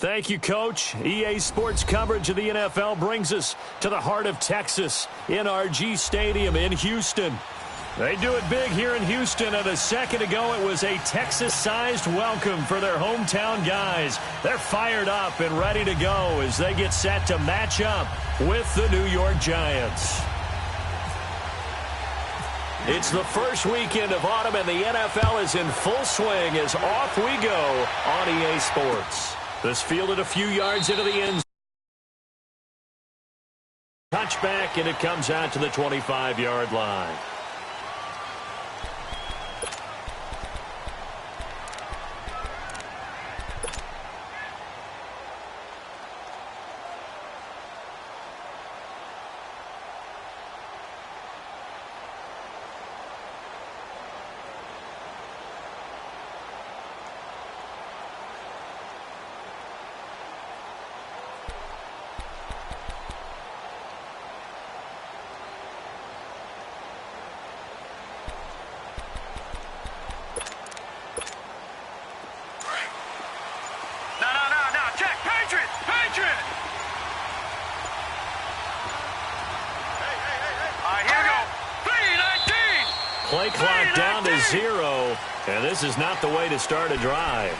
Thank you, Coach. EA Sports coverage of the NFL brings us to the heart of Texas in R2g Stadium in Houston. They do it big here in Houston, and a second ago it was a Texas-sized welcome for their hometown guys. They're fired up and ready to go as they get set to match up with the New York Giants. It's the first weekend of autumn, and the NFL is in full swing as off we go on EA Sports. This fielded a few yards into the end zone. Touchback, and it comes out to the 25-yard line. Play clock down to 0, and this is not the way to start a drive.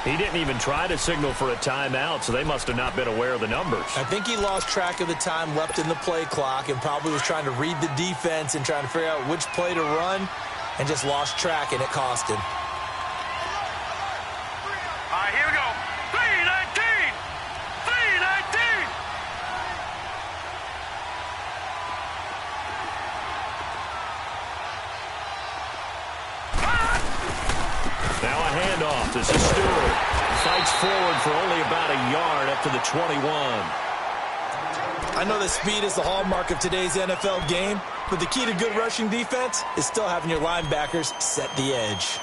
He didn't even try to signal for a timeout, so they must have not been aware of the numbers. I think he lost track of the time left in the play clock and probably was trying to read the defense and trying to figure out which play to run and just lost track, and it cost him. All right, here we go. 3-19! 3-19! Now a handoff. This is Stewart. Fights forward for only about a yard up to the 21. I know that speed is the hallmark of today's NFL game, but the key to good rushing defense is still having your linebackers set the edge.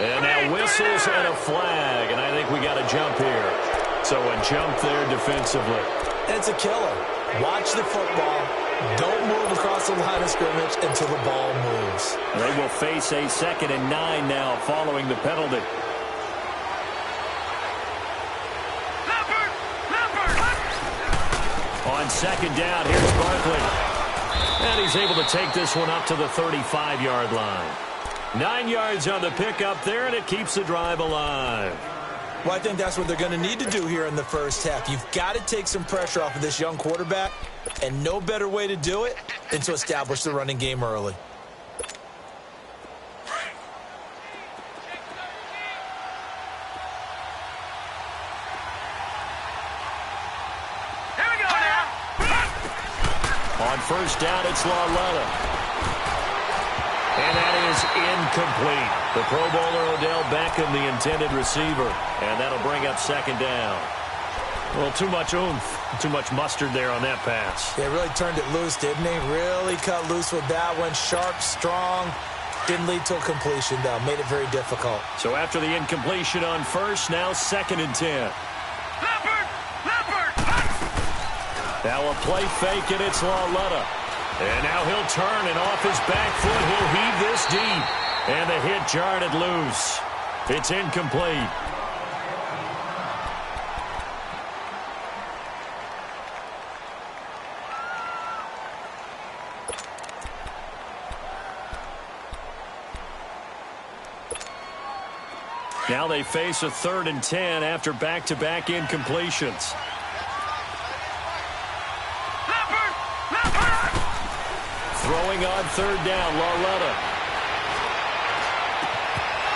And now whistles and a flag, and I think we got a jump here. So a jump there defensively. It's a killer. Watch the football. Don't move across the line of scrimmage until the ball moves. They will face a 2nd and 9 now following the penalty. On 2nd down, here's Barkley. And he's able to take this one up to the 35-yard line. 9 yards on the pickup there, and it keeps the drive alive. Well, I think that's what they're going to need to do here in the first half. You've got to take some pressure off of this young quarterback, and no better way to do it than to establish the running game early. Here we go now. On 1st down, it's Lauletta. And that is incomplete. The Pro Bowler Odell Beckham, the intended receiver. And that'll bring up 2nd down. Well, too much oomph, too much mustard there on that pass. They really turned it loose, didn't they? Really cut loose with that one. Sharp, strong. Didn't lead to a completion, though. Made it very difficult. So after the incompletion on 1st, now 2nd and 10. Leopard! Now a play fake, and it's Lauletta. And now he'll turn, and off his back foot, he'll heave this deep. And the hit jarred it loose. It's incomplete. Now they face a 3rd and 10 after back-to-back incompletions. Throwing on 3rd down, Lauletta.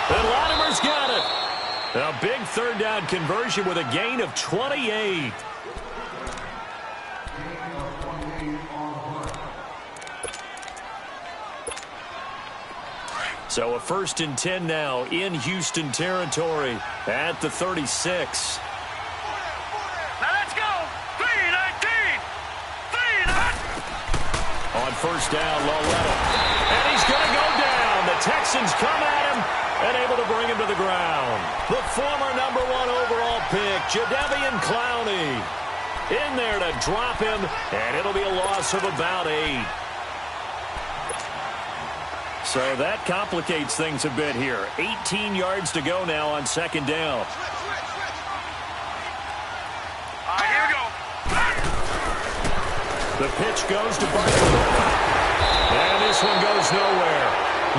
And Latimer's got it. A big 3rd down conversion with a gain of 28. So a 1st and 10 now in Houston territory at the 36. On first down, Loletta. And he's going to go down. The Texans come at him and able to bring him to the ground. The former #1 overall pick, Jadeveon Clowney, in there to drop him, and it'll be a loss of about 8. So that complicates things a bit here. 18 yards to go now on second down. Here we go. The pitch goes to Barkley. And this one goes nowhere.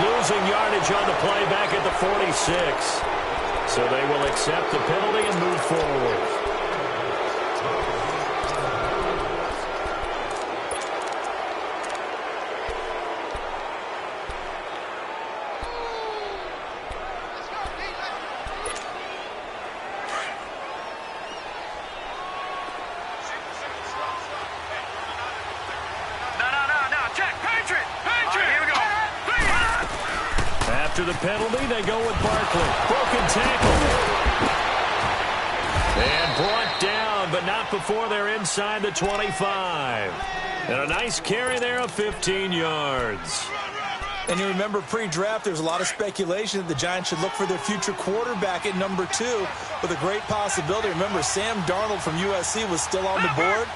Losing yardage on the play back at the 46. So they will accept the penalty and move forward. After the penalty, they go with Barkley. Broken tackle. And brought down, but not before they're inside the 25. And a nice carry there of 15 yards. And you remember pre-draft, there's a lot of speculation that the Giants should look for their future quarterback at #2 with a great possibility. Remember, Sam Darnold from USC was still on the board,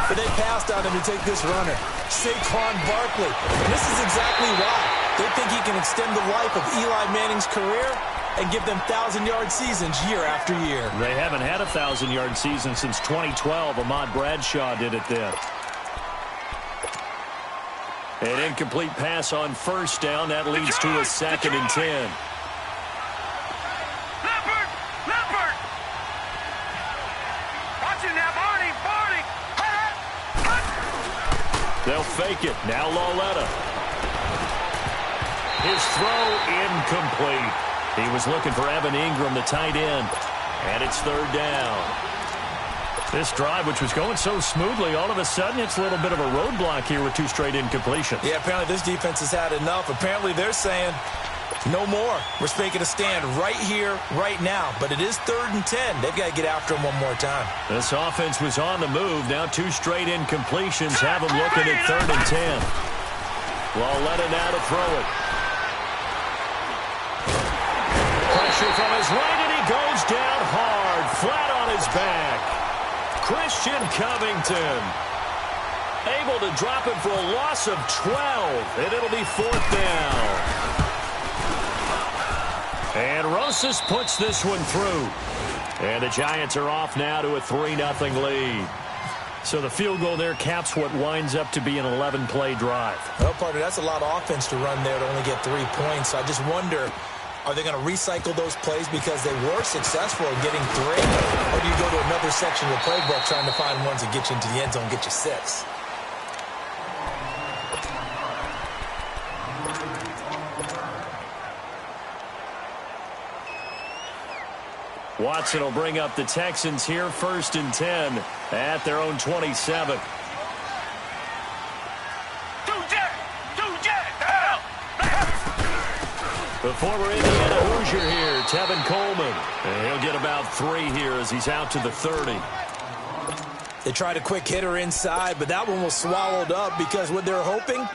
but they passed on him to take this runner, Saquon Barkley. And this is exactly why. They think he can extend the life of Eli Manning's career and give them 1,000-yard seasons year after year. They haven't had a 1,000-yard season since 2012. Ahmad Bradshaw did it then. An incomplete pass on first down. That leads to a 2nd and 10. Leopard! Watching that, Barney! They'll fake it. Now Loletta. His throw incomplete. He was looking for Evan Ingram, the tight end. And it's 3rd down. This drive, which was going so smoothly, all of a sudden it's a little bit of a roadblock here with 2 straight incompletions. Yeah, apparently this defense has had enough. Apparently they're saying, no more. We're making a stand right here, right now. But it is 3rd and 10. They've got to get after him one more time. This offense was on the move. Now 2 straight incompletions have them looking at 3rd and 10. Loletta now to throw it. Pressure from his right, and he goes down hard, flat on his back. Christian Covington able to drop it for a loss of 12, and it'll be 4th down. And Rosas puts this one through. And the Giants are off now to a 3-0 lead. So the field goal there caps what winds up to be an 11-play drive. Well, partner, that's a lot of offense to run there to only get 3 points. I just wonder, are they going to recycle those plays because they were successful in getting 3? Or do you go to another section of the playbook trying to find ones that get you into the end zone and get you 6? Watson will bring up the Texans here, 1st and 10 at their own 27. The former Indiana Hoosier here, Tevin Coleman. And he'll get about 3 here as he's out to the 30. They tried a quick hitter inside, but that one was swallowed up because what they're hoping,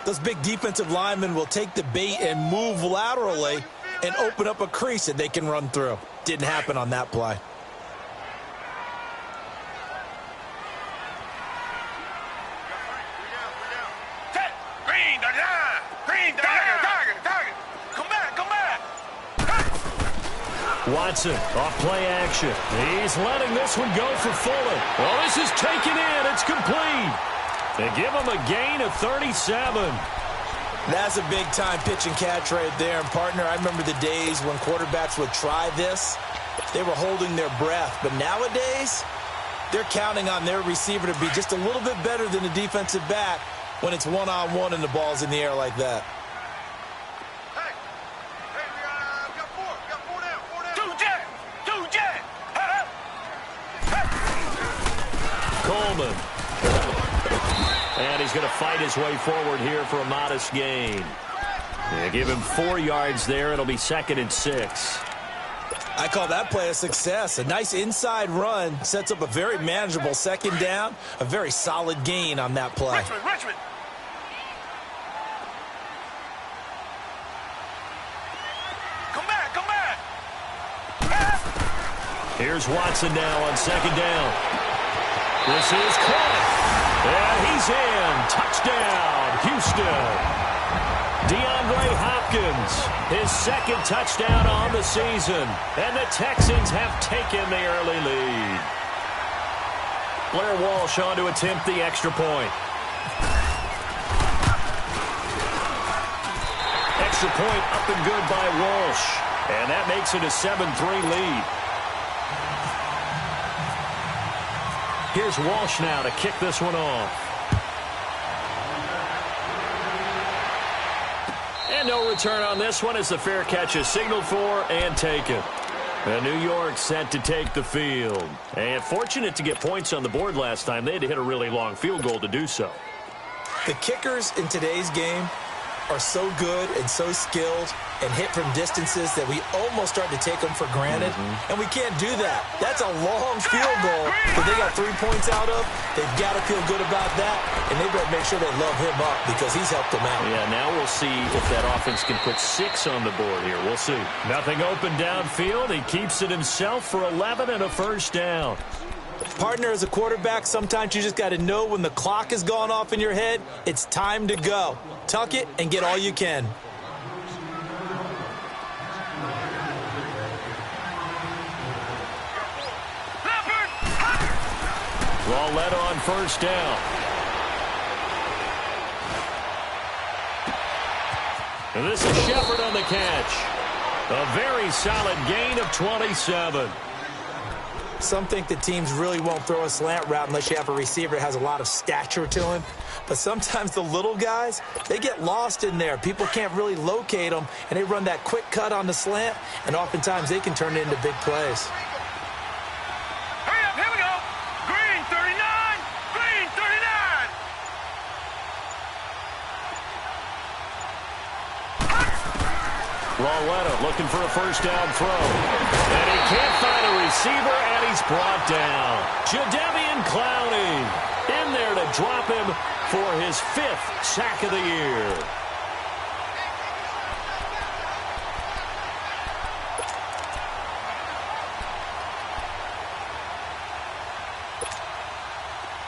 those big defensive linemen will take the bait and move laterally and open up a crease that they can run through. Didn't happen on that play. Watson off play action. He's letting this one go for Fuller. Well, this is taken in. It's complete. They give him a gain of 37. That's a big-time pitch and catch right there. And, partner, I remember the days when quarterbacks would try this. They were holding their breath. But nowadays, they're counting on their receiver to be just a little bit better than the defensive back when it's one-on-one and the ball's in the air like that. Coleman. And he's going to fight his way forward here for a modest gain. They give him 4 yards there. It'll be 2nd and 6. I call that play a success. A nice inside run sets up a very manageable 2nd down. A very solid gain on that play. Richmond. Here's Watson now on second down. This is caught. And he's in. Touchdown, Houston. DeAndre Hopkins, his second touchdown on the season. And the Texans have taken the early lead. Blair Walsh on to attempt the extra point. Extra point up and good by Walsh. And that makes it a 7-3 lead. Here's Walsh now to kick this one off. And no return on this one as the fair catch is signaled for and taken. And New York set to take the field. And fortunate to get points on the board last time. They had to hit a really long field goal to do so. The kickers in today's game are so good and so skilled and hit from distances that we almost start to take them for granted. And we can't do that. That's a long field goal that they got 3 points out of. They've got to feel good about that, and they better make sure they love him up because he's helped them out. Yeah, now we'll see if that offense can put 6 on the board here. We'll see. Nothing open downfield. He keeps it himself for 11 and a first down. Partner, as a quarterback, sometimes you just got to know when the clock has gone off in your head, it's time to go. Tuck it and get all you can. Led on first down. And this is Shepard on the catch. A very solid gain of 27. Some think that teams really won't throw a slant route unless you have a receiver that has a lot of stature to him. But sometimes the little guys, they get lost in there. People can't really locate them, and they run that quick cut on the slant, and oftentimes they can turn it into big plays. Hurry up, here we go. Green 39, green 39. Lauletta looking for a first down throw. And he can't find a receiver, and he's brought down. Jadeveon Clowney in there to drop him for his 5th sack of the year.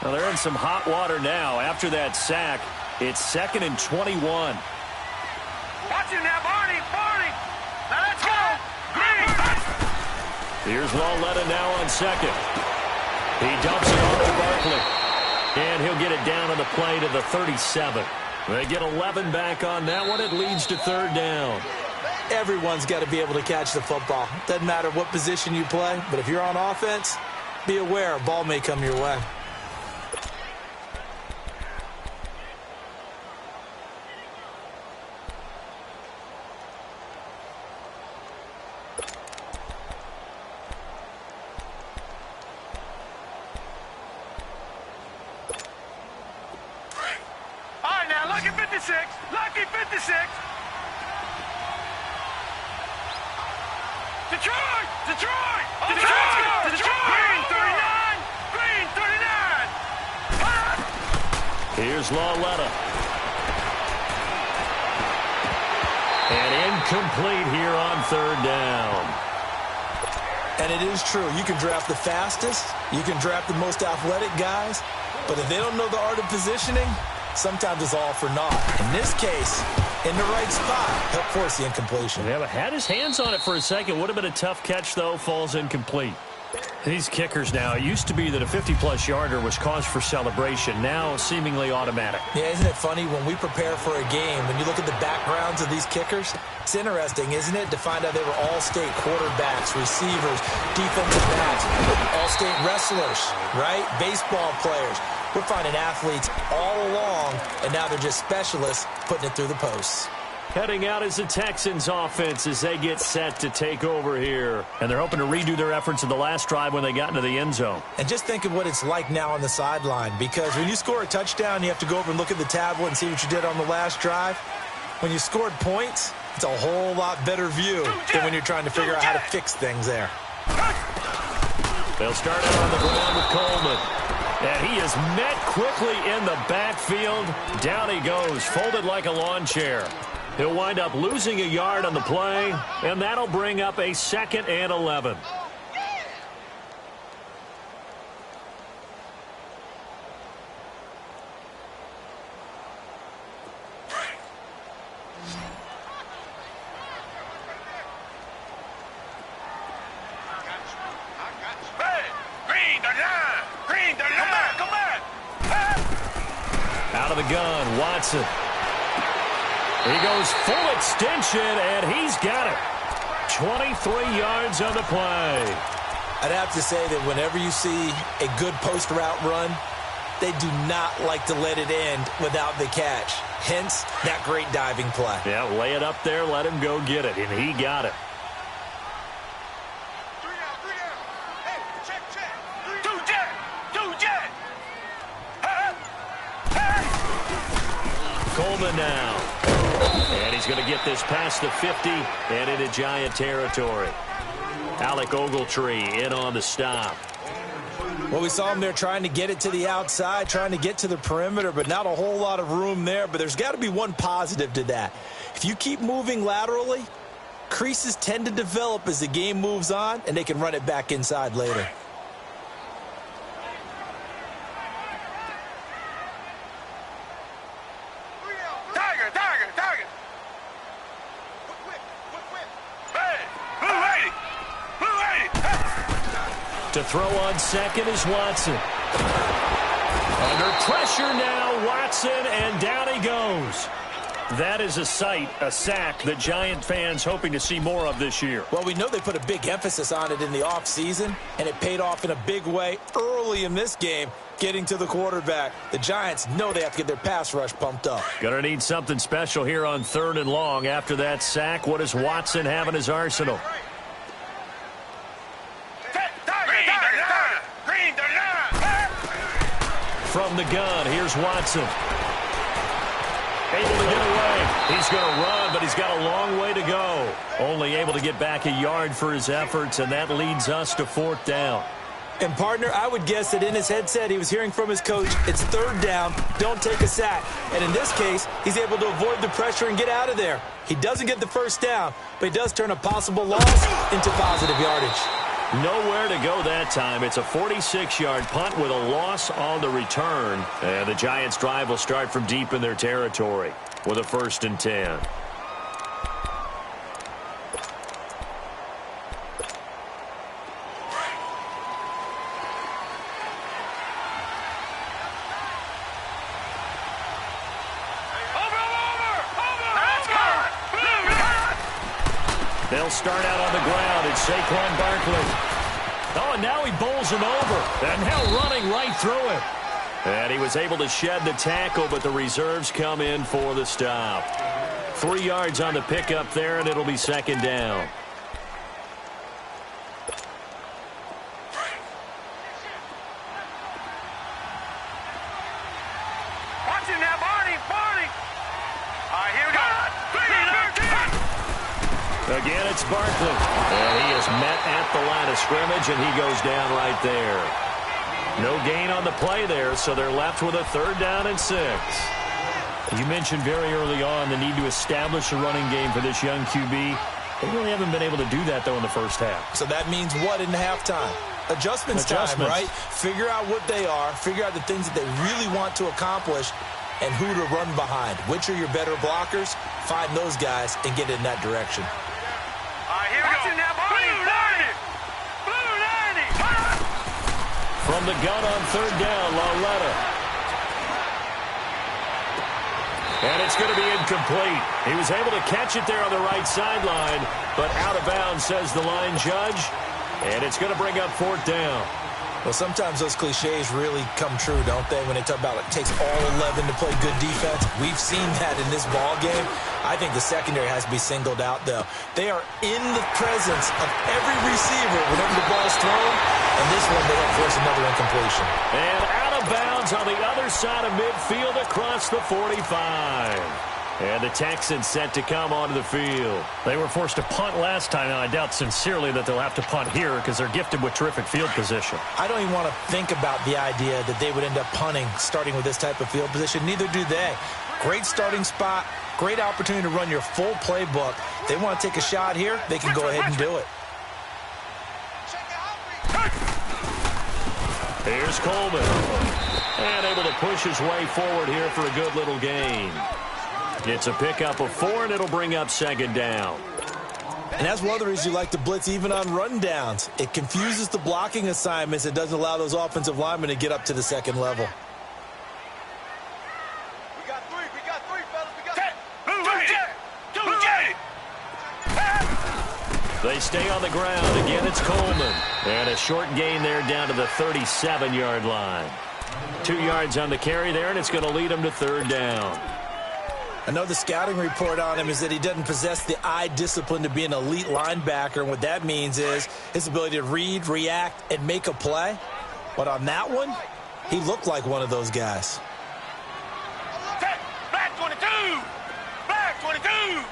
Well, they're in some hot water now. After that sack, it's 2nd and 21. Watch it now, Barney, Barney. Now let's go. Green. Here's Lauletta now on second. He dumps it off to Barkley. And he'll get it down on the play to the 37. They get 11 back on that one. It leads to 3rd down. Everyone's got to be able to catch the football. Doesn't matter what position you play, but if you're on offense, be aware a ball may come your way. Lucky 56. Lucky 56. Detroit! Detroit! Oh, Detroit! Detroit! Green 39! Green 39! Here's Lauletta. And incomplete here on 3rd down. And it is true. You can draft the fastest. You can draft the most athletic guys. But if they don't know the art of positioning, sometimes it's all for naught. In this case, in the right spot, help force the incompletion. Yeah, but had his hands on it for a second. Would have been a tough catch, though. Falls incomplete. These kickers now, it used to be that a 50-plus yarder was cause for celebration. Now, seemingly automatic. Yeah, isn't it funny when we prepare for a game, when you look at the backgrounds of these kickers, it's interesting, isn't it, to find out they were all-state quarterbacks, receivers, defensive backs, all-state wrestlers, right? Baseball players. We're finding athletes all along, and now they're just specialists putting it through the posts. Heading out is the Texans offense as they get set to take over here. And they're hoping to redo their efforts in the last drive when they got into the end zone. And just think of what it's like now on the sideline, because when you score a touchdown, you have to go over and look at the tablet and see what you did on the last drive. When you scored points, it's a whole lot better view than when you're trying to figure out how to fix things there. They'll start out on the ground with Coleman. And he is met quickly in the backfield. Down he goes, folded like a lawn chair. He'll wind up losing a yard on the play, and that'll bring up a 2nd and 11. of the gun. Watson. He goes full extension, and he's got it. 23 yards on the play. I'd have to say that whenever you see a good post route run, they do not like to let it end without the catch. Hence, that great diving play. Yeah, lay it up there, let him go get it, and he got it. Coleman now. And he's going to get this past the 50 and into Giant territory. Alec Ogletree in on the stop. Well, we saw him there trying to get it to the outside, trying to get to the perimeter, but not a whole lot of room there. But there's got to be one positive to that. If you keep moving laterally, creases tend to develop as the game moves on, and they can run it back inside later. To throw on second is Watson. Under pressure now, Watson, and down he goes. That is a sight, a sack that Giant fans hoping to see more of this year. Well, we know they put a big emphasis on it in the offseason, and it paid off in a big way early in this game, getting to the quarterback. The Giants know they have to get their pass rush pumped up. Gonna need something special here on 3rd and long. After that sack, what does Watson have in his arsenal? From the gun, here's Watson. Able to get away. He's going to run, but he's got a long way to go. Only able to get back a yard for his efforts, and that leads us to 4th down. And, partner, I would guess that in his headset he was hearing from his coach, it's 3rd down, don't take a sack. And in this case, he's able to avoid the pressure and get out of there. He doesn't get the 1st down, but he does turn a possible loss into positive yardage. Nowhere to go that time. It's a 46-yard punt with a loss on the return. And the Giants' drive will start from deep in their territory with a 1st and 10. They'll start out on the ground. It's Saquon Barkley. Oh, and now he bowls him over. And now running right through it. And he was able to shed the tackle, but the reserves come in for the stop. 3 yards on the pickup there, and it'll be 2nd down. Watching now, Barney. All right, here we go. Again, it's Barkley. And he is met at the line of scrimmage, and he goes down right there. No gain on the play there, so they're left with a 3rd down and 6. You mentioned very early on the need to establish a running game for this young QB. They really haven't been able to do that, though, in the first half. So that means what in halftime? Adjustments time, right? Figure out what they are, figure out the things that they really want to accomplish, and who to run behind. Which are your better blockers? Find those guys and get in that direction. Here we go. Now, Blue 90. From the gun on 3rd down, Lauletta. And it's going to be incomplete. He was able to catch it there on the right sideline, but out of bounds, says the line judge. And it's going to bring up 4th down. Well, sometimes those cliches really come true, don't they? When they talk about it takes all 11 to play good defense. We've seen that in this ball game. I think the secondary has to be singled out, though. They are in the presence of every receiver whenever the ball's thrown. And this one, they don't force another incompletion. And out of bounds on the other side of midfield across the 45. And the Texans set to come onto the field. They were forced to punt last time, and I doubt sincerely that they'll have to punt here because they're gifted with terrific field position. I don't even want to think about the idea that they would end up punting starting with this type of field position. Neither do they. Great starting spot, great opportunity to run your full playbook. They want to take a shot here, they can go ahead and do it. Here's Coleman. And able to push his way forward here for a good little gain. It's a pickup of 4, and it'll bring up 2nd down. And that's one of the reasons you like to blitz even on rundowns. It confuses the blocking assignments. It doesn't allow those offensive linemen to get up to the 2nd level. They stay on the ground. Again, it's Coleman. And a short gain there down to the 37-yard line. 2 yards on the carry there, and it's going to lead him to third down. I know the scouting report on him is that he doesn't possess the eye discipline to be an elite linebacker, and what that means is his ability to read, react, and make a play. But on that one, he looked like one of those guys. Black 22! Black 22!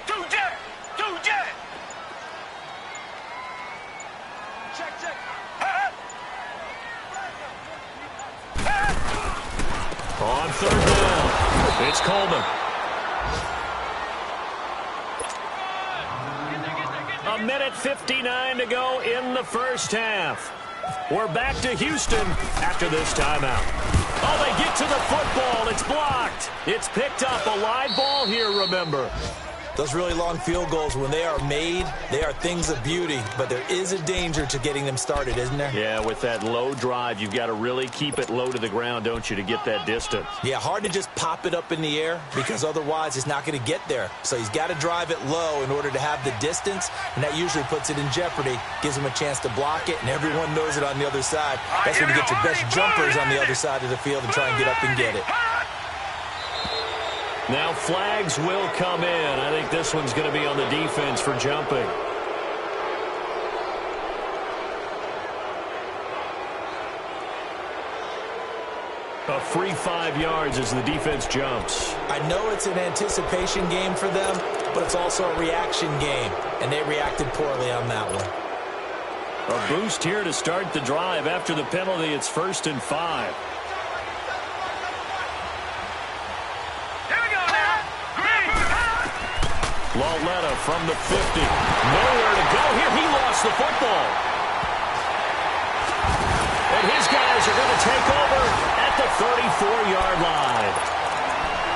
2 jet! 2 jet! Check. On third down, it's Coleman. A minute 59 to go in the first half. We're back to Houston after this timeout. Oh, they get to the football. It's blocked. It's picked up. A live ball here, remember. Those really long field goals, when they are made, they are things of beauty. But there is a danger to getting them started, isn't there? Yeah, with that low drive, you've got to really keep it low to the ground, don't you, to get that distance. Yeah, hard to just pop it up in the air because otherwise it's not going to get there. So he's got to drive it low in order to have the distance, and that usually puts it in jeopardy, gives him a chance to block it, and everyone knows it on the other side. That's when you get your best jumpers on the other side of the field and try and get up and get it. Now flags will come in. I think this one's going to be on the defense for jumping. A free 5 yards as the defense jumps. I know it's an anticipation game for them, but it's also a reaction game, and they reacted poorly on that one. A boost here to start the drive. After the penalty, it's 1st and 5. Lauletta from the 50. Nowhere to go here. He lost the football. And his guys are going to take over at the 34-yard line.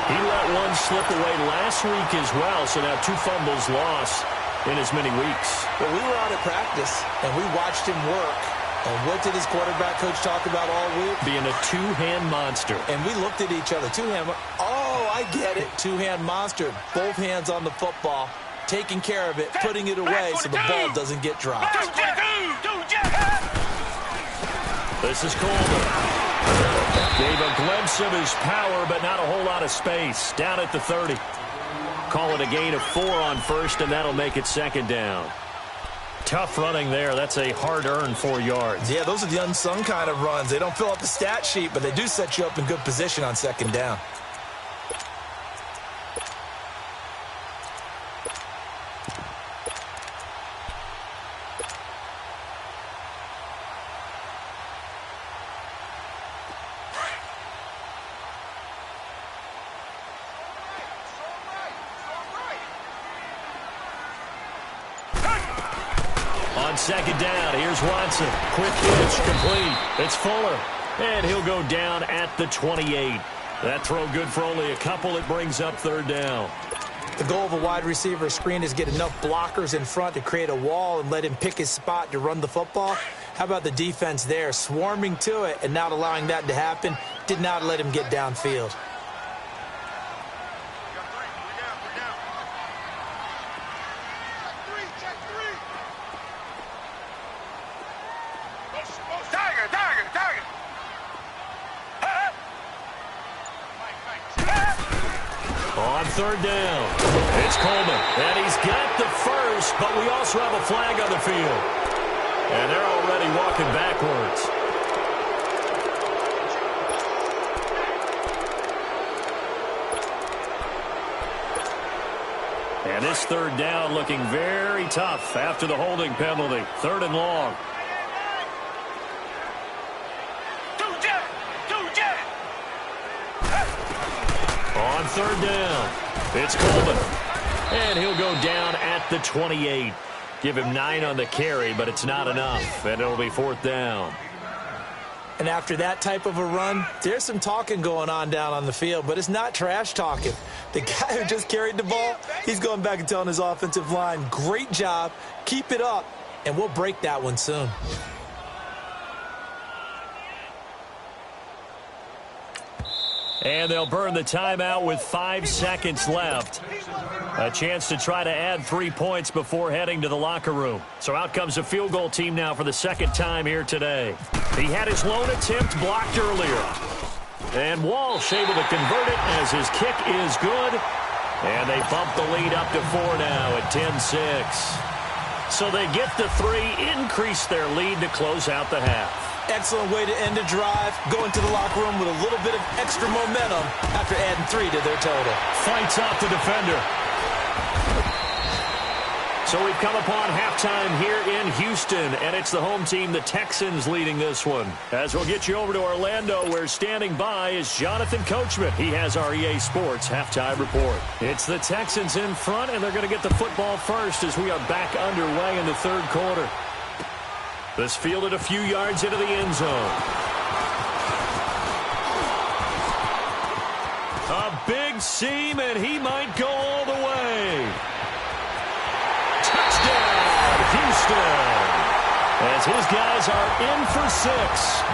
He let one slip away last week as well, so now 2 fumbles lost in as many weeks. Well, we were out at practice, and we watched him work. And what did his quarterback coach talk about all week? Being a 2-hand monster. And we looked at each other. 2-hand. Oh, I get it. 2-hand monster. Both hands on the football, taking care of it, putting it away so the ball doesn't get dropped. This is Coleman. Gave a glimpse of his power, but not a whole lot of space. Down at the 30. Call it a gain of 4 on first, and that'll make it 2nd down. Tough running there. That's a hard-earned 4 yards. Yeah, those are the unsung kind of runs. They don't fill up the stat sheet, but they do set you up in good position on 2nd down. On 2nd down, here's Watson. Quick pitch, complete. It's Fuller, and he'll go down at the 28. That throw good for only a couple. It brings up 3rd down. The goal of a wide receiver screen is get enough blockers in front to create a wall and let him pick his spot to run the football. How about the defense there, swarming to it and not allowing that to happen? Did not let him get downfield. On 3rd down, it's Coleman, and he's got the first, but we also have a flag on the field. And they're already walking backwards. And this 3rd down looking very tough after the holding penalty. 3rd and long. On 3rd down, it's Coleman. And he'll go down at the 28. Give him 9 on the carry, but it's not enough. And it'll be 4th down. And after that type of a run, there's some talking going on down on the field, but it's not trash talking. The guy who just carried the ball, he's going back and telling his offensive line, great job, keep it up, and we'll break that one soon. And they'll burn the timeout with 5 seconds left. A chance to try to add 3 points before heading to the locker room. So out comes a field goal team now for the second time here today. He had his lone attempt blocked earlier. And Walsh able to convert it as his kick is good. And they bump the lead up to 4 now at 10-6. So they get the 3, increase their lead to close out the half. Excellent way to end a drive. Go into the locker room with a little bit of extra momentum after adding 3 to their total. Fights off the defender. So we've come upon halftime here in Houston, and it's the home team, the Texans, leading this one. As we'll get you over to Orlando, where standing by is Jonathan Coachman. He has our EA Sports halftime report. It's the Texans in front, and they're going to get the football first as we are back underway in the third quarter. This fielded a few yards into the end zone. A big seam, and he might go all the way. Touchdown, Houston. As his guys are in for 6,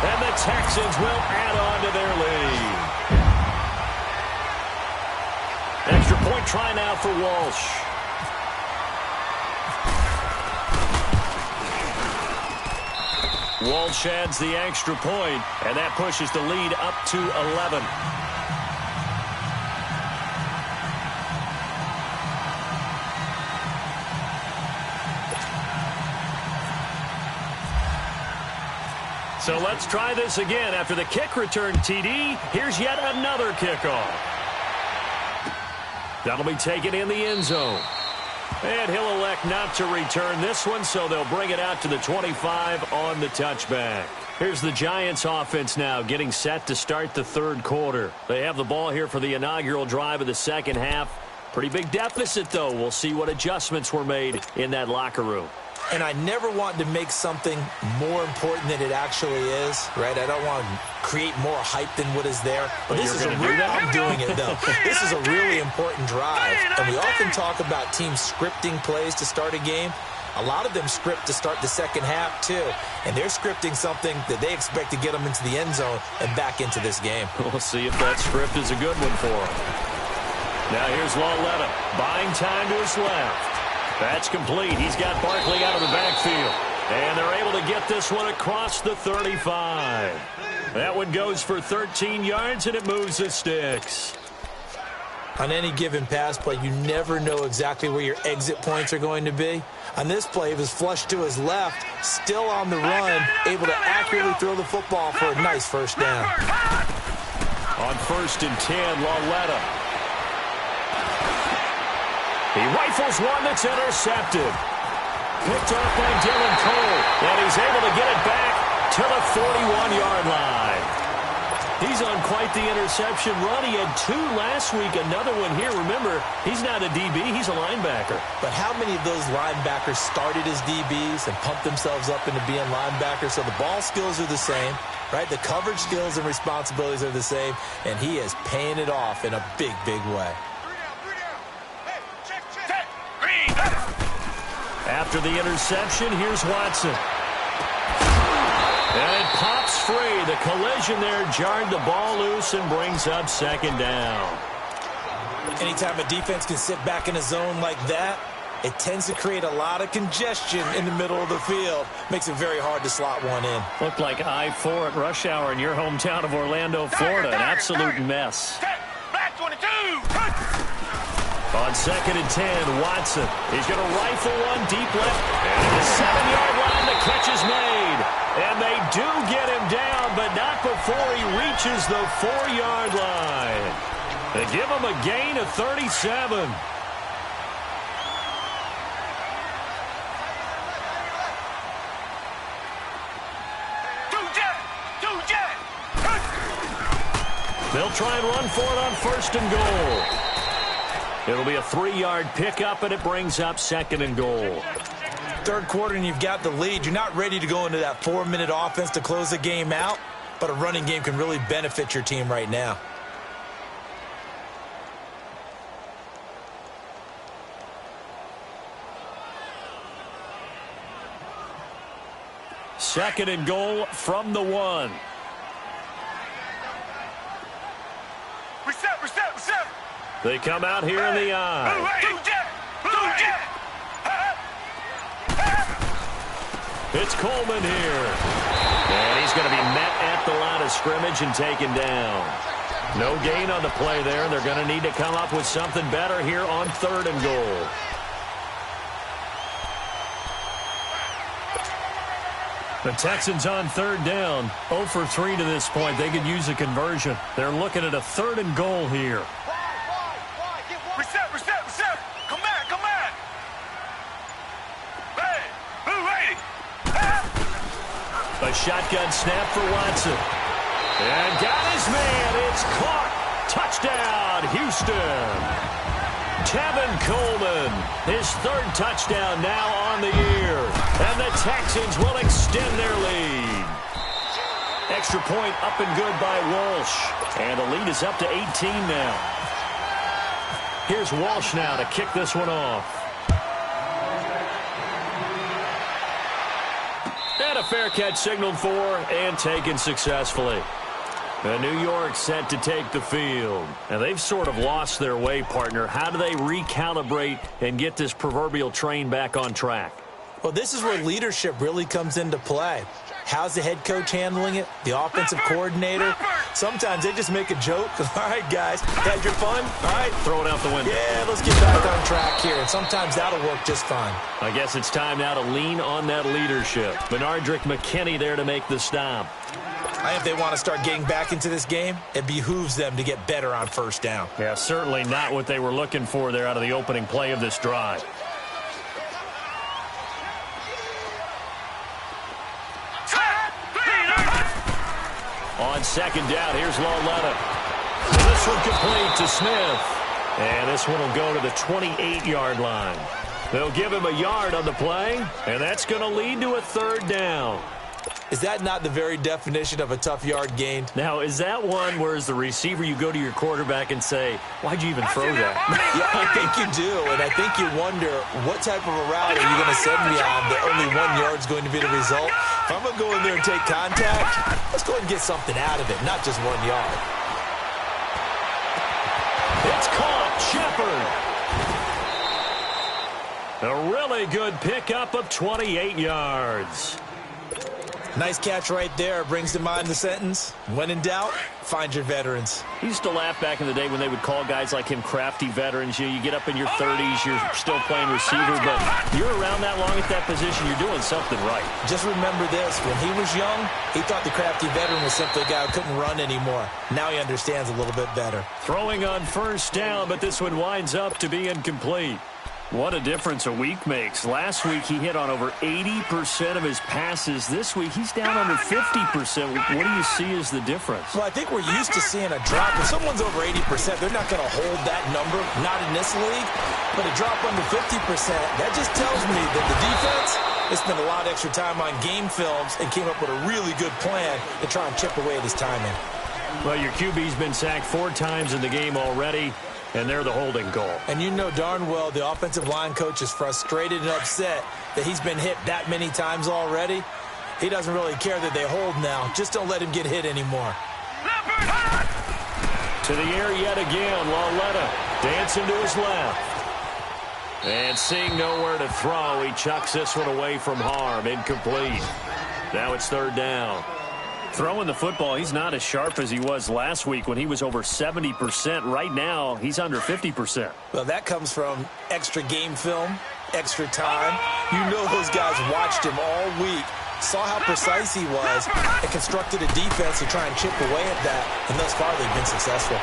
and the Texans will add on to their lead. Extra point try now for Walsh. Walsh adds the extra point, and that pushes the lead up to 11. So let's try this again. After the kick return TD, here's yet another kickoff. That'll be taken in the end zone. And he'll elect not to return this one, so they'll bring it out to the 25 on the touchback. Here's the Giants offense now getting set to start the third quarter. They have the ball here for the inaugural drive of the second half. Pretty big deficit, though. We'll see what adjustments were made in that locker room. And I never want to make something more important than it actually is, right? I don't want to create more hype than what is there. But this is I'm doing it, though. This is a really important drive. And we often talk about teams scripting plays to start a game. A lot of them script to start the second half, too. And they're scripting something that they expect to get them into the end zone and back into this game. We'll see if that script is a good one for them. Now here's Lawletta, buying time to his left. That's complete. He's got Barkley out of the backfield. And they're able to get this one across the 35. That one goes for 13 yards, and it moves the sticks. On any given pass play, you never know exactly where your exit points are going to be. On this play, it was flushed to his left, still on the run, able to accurately throw the football for a nice first down. On 1st and 10, Lawletta. He rifles one that's intercepted. Picked off by Dylan Cole, and he's able to get it back to the 41-yard line. He's on quite the interception run. He had 2 last week, another one here. Remember, he's not a DB, he's a linebacker. But how many of those linebackers started as DBs and pumped themselves up into being linebackers? So the ball skills are the same, right? The coverage skills and responsibilities are the same, and he is paying it off in a big, big way. After the interception, here's Watson. And it pops free. The collision there jarred the ball loose and brings up second down. Anytime a defense can sit back in a zone like that, it tends to create a lot of congestion in the middle of the field. Makes it very hard to slot one in. Looked like I-4 at rush hour in your hometown of Orlando, Florida. An absolute mess. Black 22. On 2nd and 10, Watson. He's going to rifle one deep left. And at the 7-yard line, the catch is made. And they do get him down, but not before he reaches the 4-yard line. They give him a gain of 37. They'll try and run for it on 1st and goal. It'll be a 3-yard pickup, and it brings up 2nd and goal. Third quarter, and you've got the lead. You're not ready to go into that 4-minute offense to close the game out, but a running game can really benefit your team right now. Second and goal from the 1. Reset, reset, reset. They come out here in the eye. Blue jet, blue jet. It's Coleman here. And he's going to be met at the line of scrimmage and taken down. No gain on the play there. They're going to need to come up with something better here on 3rd and goal. The Texans on 3rd down. 0 for 3 to this point. They could use a conversion. They're looking at a 3rd and goal here. Reset, reset, reset. Come back, come back. Hey, blue lady. A shotgun snap for Watson. And got his man. It's caught. Touchdown, Houston. Tevin Coleman, his 3rd touchdown now on the year. And the Texans will extend their lead. Extra point up and good by Walsh. And the lead is up to 18 now. Here's Walsh now to kick this one off. And a fair catch signaled for and taken successfully. And New York set to take the field. And they've sort of lost their way, partner. How do they recalibrate and get this proverbial train back on track? Well, this is where leadership really comes into play. How's the head coach handling it? The offensive coordinator? Sometimes they just make a joke. All right, guys, had your fun? All right. Throw it out the window. Yeah, let's get back on track here. And sometimes that'll work just fine. I guess it's time now to lean on that leadership. Benardrick McKinney there to make the stop. I think if they want to start getting back into this game, it behooves them to get better on 1st down. Yeah, certainly not what they were looking for there out of the opening play of this drive. On 2nd down, here's Lauletta. This one complete to Smith. And this one will go to the 28-yard line. They'll give him a yard on the play, and that's going to lead to a 3rd down. Is that not the very definition of a tough yard gained? Now, is that one where as the receiver you go to your quarterback and say, why'd you even throw that? Yeah, I think you do, and I think you wonder what type of a route are you going to send me on that only 1 yard is going to be the result? If I'm going to go in there and take contact, let's go ahead and get something out of it, not just 1 yard. It's caught, Shepard. A really good pickup of 28 yards. Nice catch right there. Brings to mind the sentence, when in doubt, find your veterans. He used to laugh back in the day when they would call guys like him crafty veterans. You get up in your 30s, you're still playing receiver, but you're around that long at that position, you're doing something right. Just remember this, when he was young, he thought the crafty veteran was simply a guy who couldn't run anymore. Now he understands a little bit better. Throwing on 1st down, but this one winds up to be incomplete. What a difference a week makes. Last week, he hit on over 80% of his passes. This week, he's down under 50%. What do you see as the difference? Well, I think we're used to seeing a drop. If someone's over 80%, they're not going to hold that number, not in this league. But a drop under 50%, that just tells me that the defense has spent a lot of extra time on game films and came up with a really good plan to try and chip away at his timing. Well, your QB's been sacked 4 times in the game already. And they're the holding goal. And you know darn well the offensive line coach is frustrated and upset that he's been hit that many times already. He doesn't really care that they hold now. Just don't let him get hit anymore. To the air yet again. Lauletta dancing to his left. And seeing nowhere to throw, he chucks this one away from harm. Incomplete. Now it's 3rd down. Throwing the football, he's not as sharp as he was last week when he was over 70%. Right now, he's under 50%. Well, that comes from extra game film, extra time. You know those guys watched him all week, saw how precise he was, and constructed a defense to try and chip away at that. And thus far, they've been successful.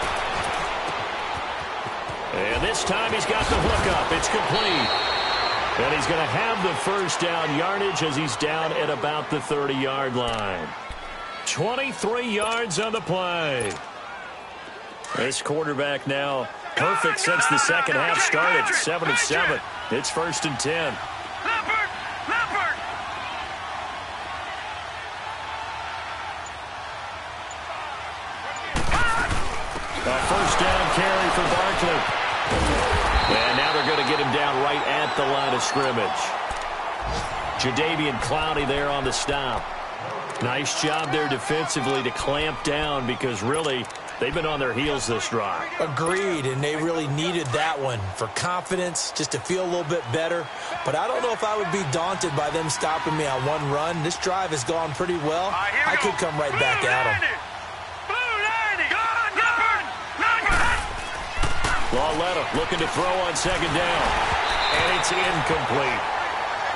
And this time, he's got the hook up. It's complete. And he's going to have the 1st down yardage as he's down at about the 30-yard line. 23 yards on the play. This quarterback now perfect since the 2nd half started. 7-7. It's 1st and 10. A 1st down carry for Barkley. And now they're going to get him down right at the line of scrimmage. Jadeveon Clowney there on the stop. Nice job there defensively to clamp down because really They've been on their heels this drive. Agreed, and they really needed that one for confidence, just to feel a little bit better. But I don't know if I would be daunted by them stopping me on one run. This drive has gone pretty well. I could come right back at them. Lauletta looking to throw on second down. And it's incomplete.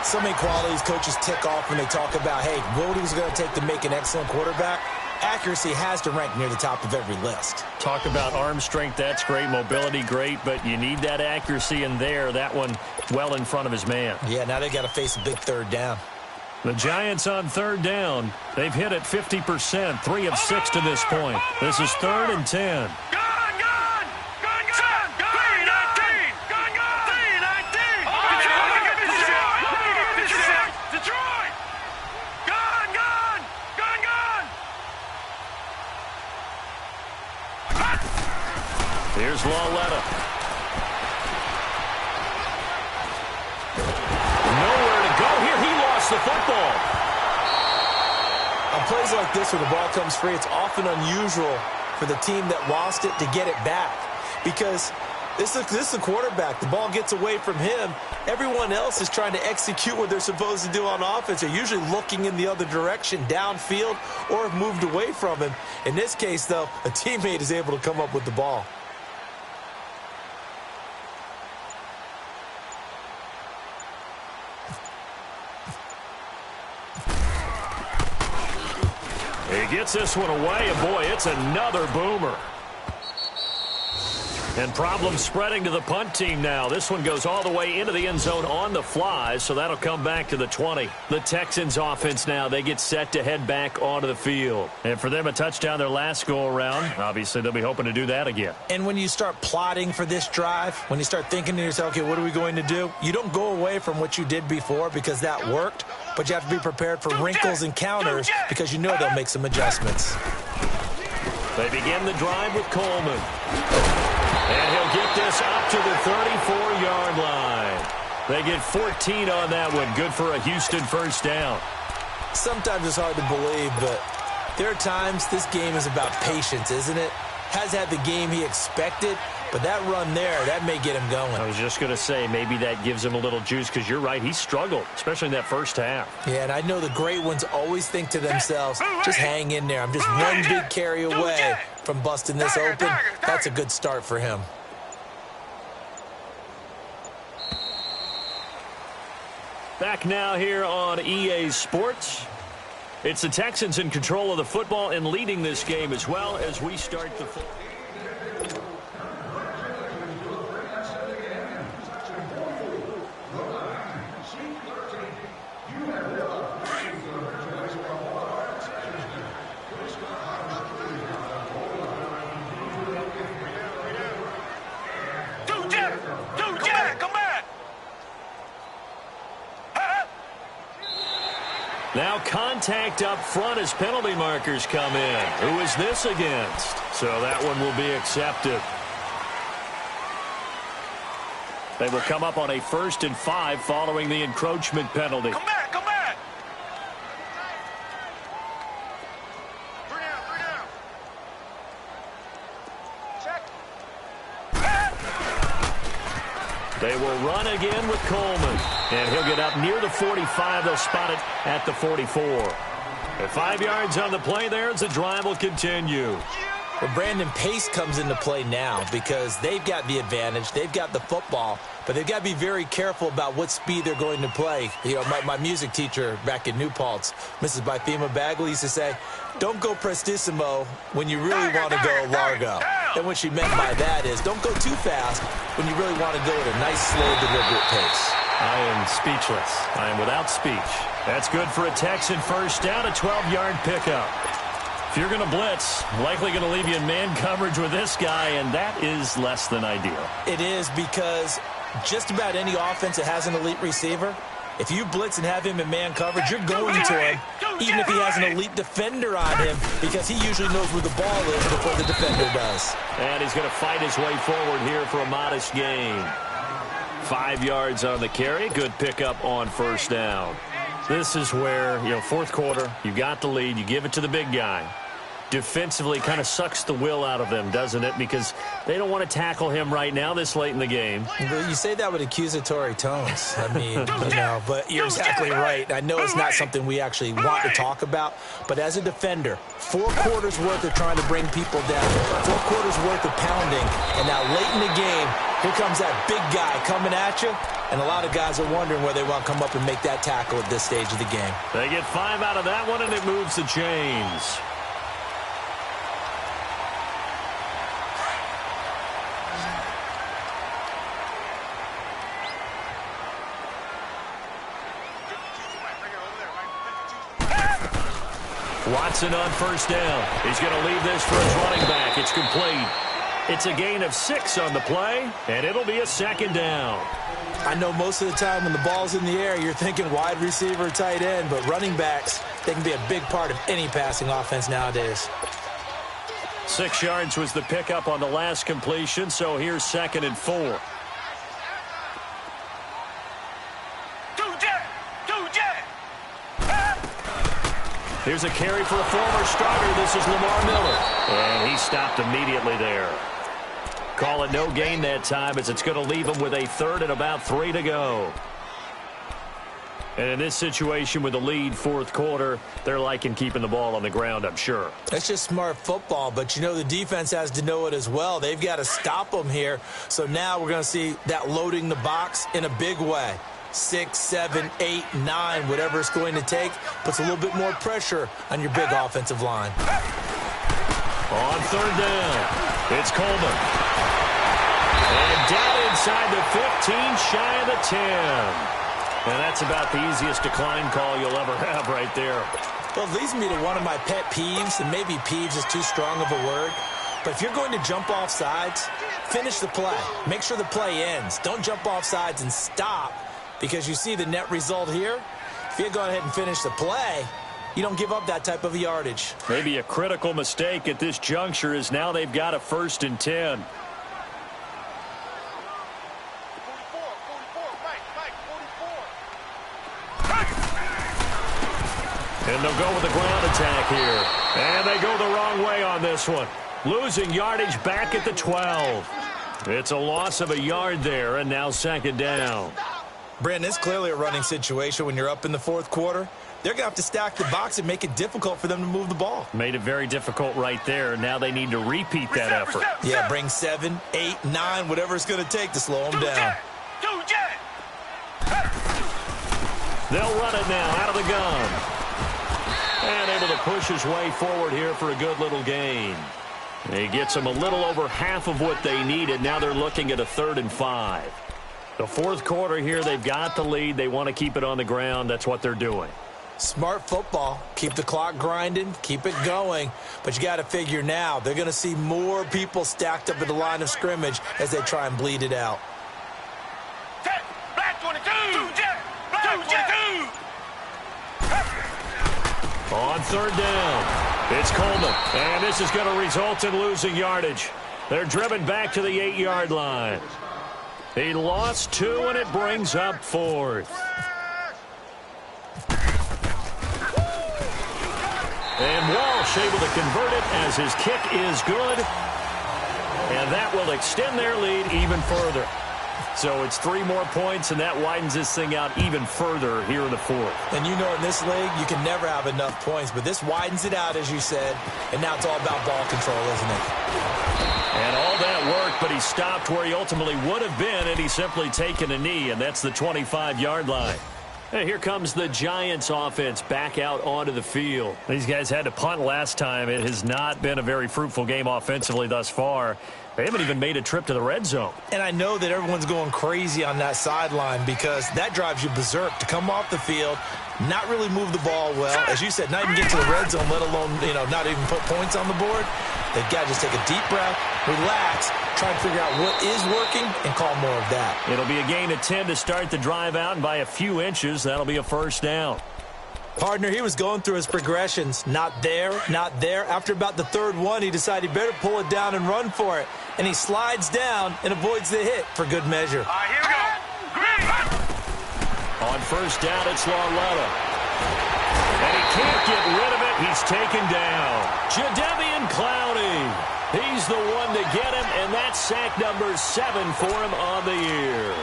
So many qualities coaches tick off when they talk about, hey, what is it going to take to make an excellent quarterback? Accuracy has to rank near the top of every list. Talk about arm strength, that's great. Mobility, great. But you need that accuracy in there. That one well in front of his man. Yeah, now they got to face a big third down. The Giants on third down. They've hit it 50%, 3 of 6 to this point. This is 3rd and 10. Here's Lauletta. Nowhere to go here. He lost the football. On plays like this where the ball comes free, it's often unusual for the team that lost it to get it back. Because this is the quarterback. The ball gets away from him. Everyone else is trying to execute what they're supposed to do on offense. They're usually looking in the other direction, downfield, or have moved away from him. In this case, though, a teammate is able to come up with the ball. He gets this one away, and boy, it's another boomer. And problems spreading to the punt team now. This one goes all the way into the end zone on the fly, so that'll come back to the 20. The Texans offense now, they get set to head back onto the field. And for them, a touchdown their last go-around. Obviously, they'll be hoping to do that again. And when you start plotting for this drive, when you start thinking to yourself, okay, what are we going to do? You don't go away from what you did before because that worked, but you have to be prepared for wrinkles and counters because you know they'll make some adjustments. They begin the drive with Coleman. And he'll get this up to the 34-yard line. They get 14 on that one. Good for a Houston first down. Sometimes it's hard to believe, but there are times this game is about patience, isn't it? Has had the game he expected, but that run there, that may get him going. I was just going to say, maybe that gives him a little juice because you're right, he struggled, especially in that first half. Yeah, and I know the great ones always think to themselves, just hang in there. I'm just one big carry away from busting this open. That's a good start for him. Back now here on EA Sports. It's the Texans in control of the football and leading this game as well as we start the football. Now contact up front as penalty markers come in. Who is this against? So that one will be accepted. They will come up on a 1st and 5 following the encroachment penalty. Come back, come back. They will run again with Coleman. And he'll get up near the 45. They'll spot it at the 44. At 5 yards on the play there as the drive will continue. Well, Brandon, pace comes into play now because they've got the advantage. They've got the football, but they've got to be very careful about what speed they're going to play. You know, my music teacher back in New Paltz, Mrs. Bythema Bagley, used to say, don't go prestissimo when you really want to go largo. And what she meant by that is don't go too fast when you really want to go at a nice, slow, deliberate pace. I am speechless. I am without speech. That's good for a Texan first down, a 12-yard pickup. If you're going to blitz, likely going to leave you in man coverage with this guy, and that is less than ideal. It is because just about any offense that has an elite receiver, if you blitz and have him in man coverage, you're going to him, even if he has an elite defender on him, because he usually knows where the ball is before the defender does. And he's going to fight his way forward here for a modest gain. 5 yards on the carry. Good pickup on first down. This is where, 4th quarter, you got the lead, you give it to the big guy. defensively kind of sucks the will out of them, doesn't it? Because they don't want to tackle him right now this late in the game. Well, you say that with accusatory tones. I mean, but you're exactly right. I know it's not something we actually want to talk about, but as a defender, 4 quarters worth of trying to bring people down, 4 quarters worth of pounding, and now late in the game, here comes that big guy coming at you, and a lot of guys are wondering where they want to come up and make that tackle at this stage of the game. They get 5 out of that one, and it moves the chains. Watson on first down. He's going to leave this for his running back. It's complete. It's a gain of 6 on the play, and it'll be a second down. I know most of the time when the ball's in the air, you're thinking wide receiver, tight end, but running backs, they can be a big part of any passing offense nowadays. 6 yards was the pickup on the last completion, so here's 2nd and 4. Here's a carry for a former starter. This is Lamar Miller. And he stopped immediately there. Call it no gain that time as it's going to leave him with a 3rd and about 3 to go. And in this situation with the lead 4th quarter, they're liking keeping the ball on the ground, I'm sure. That's just smart football, but the defense has to know it as well. They've got to stop them here. So now we're going to see that loading the box in a big way. 6, 7, 8, 9, whatever it's going to take, puts a little bit more pressure on your big offensive line. On 3rd down, it's Coleman. And down inside the 15, shy of the 10. And that's about the easiest decline call you'll ever have right there. Well, it leads me to one of my pet peeves, and maybe peeves is too strong of a word. But if you're going to jump off sides, finish the play. Make sure the play ends. Don't jump off sides and stop. Because you see the net result here. If you go ahead and finish the play, you don't give up that type of yardage. Maybe a critical mistake at this juncture is now they've got a 1st and 10. And they'll go with the ground attack here. And they go the wrong way on this one. Losing yardage back at the 12. It's a loss of a yard there, and now 2nd down. Brandon, it's clearly a running situation when you're up in the 4th quarter. They're going to have to stack the box and make it difficult for them to move the ball. Made it very difficult right there. Now they need to repeat that effort. Yeah, bring 7, 8, 9, whatever it's going to take to slow them down. They'll run it now out of the gun. And able to push his way forward here for a good little gain. He gets them a little over half of what they needed. Now they're looking at a 3rd and 5. The 4th quarter here, they've got the lead. They want to keep it on the ground. That's what they're doing. Smart football. Keep the clock grinding. Keep it going. But you got to figure now, they're going to see more people stacked up at the line of scrimmage as they try and bleed it out. Black 22! Black 22! On 3rd down, it's Coleman. And this is going to result in losing yardage. They're driven back to the 8-yard line. He lost 2, and it brings up 4th. And Walsh able to convert it as his kick is good. And that will extend their lead even further. So it's 3 more points, and that widens this thing out even further here in the 4th. And you know in this league, you can never have enough points. But this widens it out, as you said. And now it's all about ball control, isn't it? And all that worked, but he stopped where he ultimately would have been, and he's simply taken a knee, and that's the 25-yard line. And here comes the Giants offense back out onto the field. These guys had to punt last time. It has not been a very fruitful game offensively thus far. They haven't even made a trip to the red zone. And I know that everyone's going crazy on that sideline because that drives you berserk to come off the field, not really move the ball well. As you said, not even get to the red zone, let alone, not even put points on the board. They've got to just take a deep breath, relax, try and figure out what is working, and call more of that. It'll be a gain of 10 to start the drive out, and by a few inches, that'll be a 1st down. Partner, he was going through his progressions. Not there, not there. After about the 3rd one, he decided he better pull it down and run for it. And he slides down and avoids the hit for good measure. All right, here we go. Green. On 1st down, it's Lauletta. And he can't get rid of it. He's taken down. Jadeveon Clowney. He's the one to get him, and that's sack number 7 for him on the year.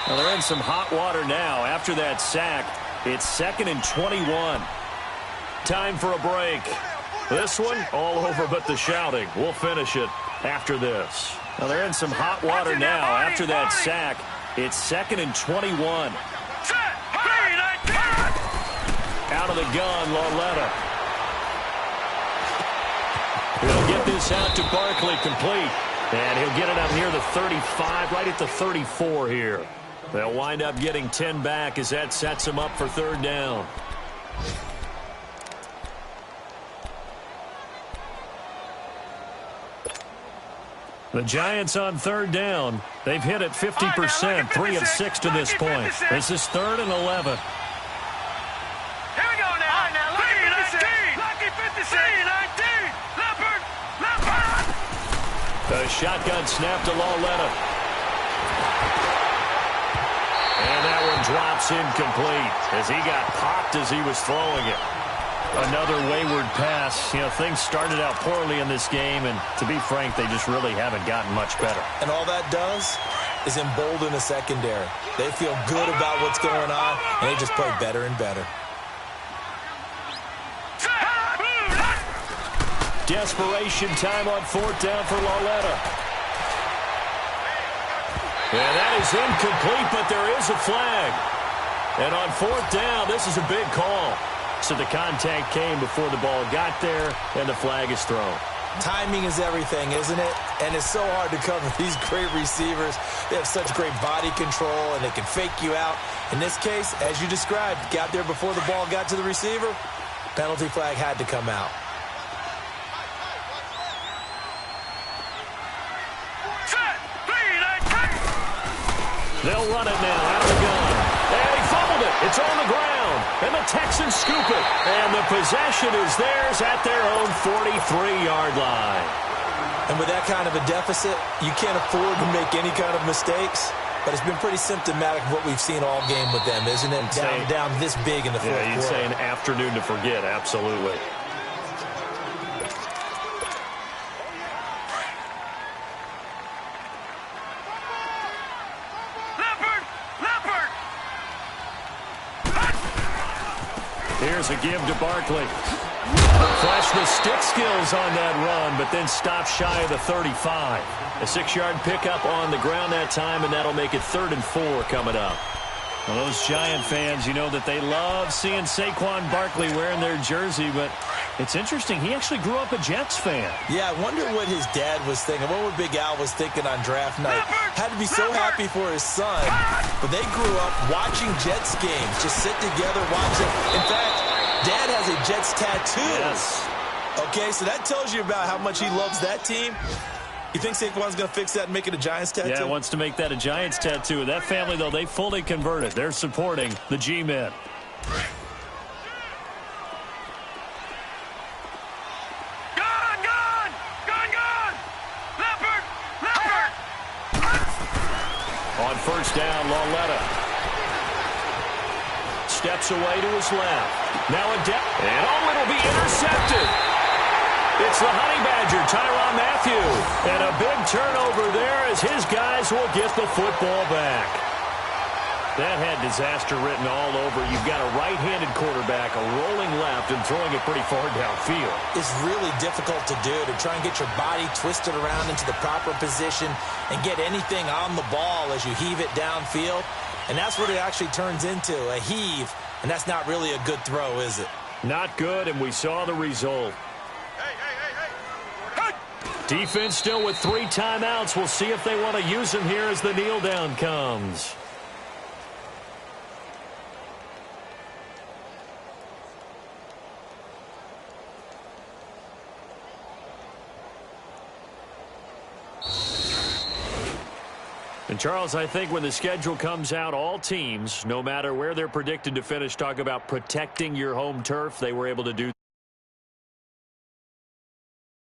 Well, they're in some hot water now. After that sack, it's 2nd and 21. Time for a break. This one, all over but the shouting. We'll finish it after this. Well, they're in some hot water now. After that sack, it's 2nd and 21. Out of the gun, Lauletta. He'll get this out to Barkley, complete. And he'll get it up near the 35, right at the 34 here. They'll wind up getting 10 back as that sets them up for 3rd down. The Giants on 3rd down. They've hit it 50%, 3 of 6 to this point. This is 3rd and 11. Here we go now. All right, now look at 50. Lucky 56. 19. Leopard. The shotgun snap to Lauletta. And that one drops incomplete as he got popped as he was throwing it. Another wayward pass. You know, things started out poorly in this game, and to be frank, they just really haven't gotten much better. And all that does is embolden the secondary. They feel good about what's going on, and they just play better and better. Desperation time on 4th down for Lauletta. And that is incomplete, but there is a flag. And on 4th down, this is a big call. So the contact came before the ball got there, and the flag is thrown. Timing is everything, isn't it? And it's so hard to cover these great receivers. They have such great body control, and they can fake you out. In this case, as you described, got there before the ball got to the receiver. Penalty flag had to come out. They'll run it now out of the gun. And he fumbled it. It's on the ground. And the Texans scoop it. And the possession is theirs at their own 43-yard line. And with that kind of a deficit, you can't afford to make any kind of mistakes. But it's been pretty symptomatic of what we've seen all game with them, isn't it? Down this big in the fourth quarter. Yeah, you'd say an afternoon to forget. Absolutely. Here's a give to Barkley. Flash the stick skills on that run, but then stops shy of the 35. A 6-yard pickup on the ground that time, and that'll make it 3rd and 4 coming up. Well, those Giant fans, you know that they love seeing Saquon Barkley wearing their jersey, but it's interesting. He actually grew up a Jets fan. Yeah, I wonder what his dad was thinking. What would Big Al was thinking on draft night? Had to be so happy for his son. But they grew up watching Jets games, just sit together, watching. In fact, Dad has a Jets tattoo. Yes. Okay, so that tells you about how much he loves that team. You think Saquon's going to fix that and make it a Giants tattoo? Yeah, wants to make that a Giants tattoo. That family, though, they fully converted. They're supporting the G-Men. On 1st down, Lauletta steps away to his left. Now a depth, and it'll be intercepted. It's the Honey Badger, Tyrann Mathieu. And a big turnover there as his guys will get the football back. That had disaster written all over. You've got a right-handed quarterback, a rolling left, and throwing it pretty far downfield. It's really difficult to do, to try and get your body twisted around into the proper position and get anything on the ball as you heave it downfield. And that's what it actually turns into, a heave. And that's not really a good throw, is it? Not good, and we saw the result. Defense still with 3 timeouts. We'll see if they want to use them here as the kneel down comes. And, Charles, I think when the schedule comes out, all teams, no matter where they're predicted to finish, talk about protecting your home turf. They were able to do